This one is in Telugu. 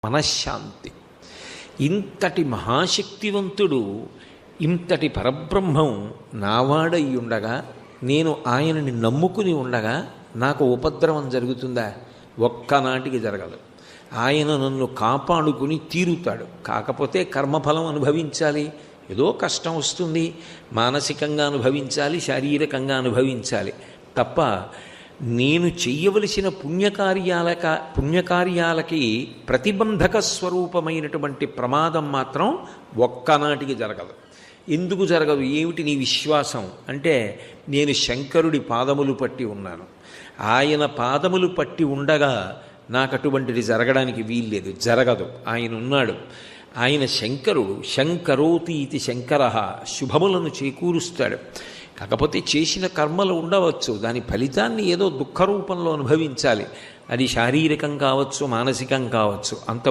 మనశ్శాంతి. ఇంతటి మహాశక్తివంతుడు, ఇంతటి పరబ్రహ్మం నావాడై ఉండగా, నేను ఆయనని నమ్ముకుని ఉండగా నాకు ఉపద్రవం జరుగుతుందా? ఒక్కనాటికి జరగదు. ఆయన నన్ను కాపాడుకుని తీరుతాడు. కాకపోతే కర్మఫలం అనుభవించాలి. ఏదో కష్టం వస్తుంది, మానసికంగా అనుభవించాలి, శారీరకంగా అనుభవించాలి తప్ప నేను చెయ్యవలసిన పుణ్యకార్యాలకి ప్రతిబంధక స్వరూపమైనటువంటి ప్రమాదం మాత్రం ఒక్కనాటికి జరగదు. ఎందుకు జరగదు? ఏమిటి నీ విశ్వాసం అంటే, నేను శంకరుడి పాదములు పట్టి ఉన్నాను. ఆయన పాదములు పట్టి ఉండగా నాకు అటువంటిది జరగడానికి వీల్లేదు, జరగదు. ఆయన ఉన్నాడు. ఆయన శంకరుడు. శంకరోతి ఇది శంకర, శుభములను చేకూరుస్తాడు. కాకపోతే చేసిన కర్మలు ఉండవచ్చు, దాని ఫలితాన్ని ఏదో దుఃఖ రూపంలో అనుభవించాలి. అది శారీరకం కావచ్చు, మానసికం కావచ్చు. అంత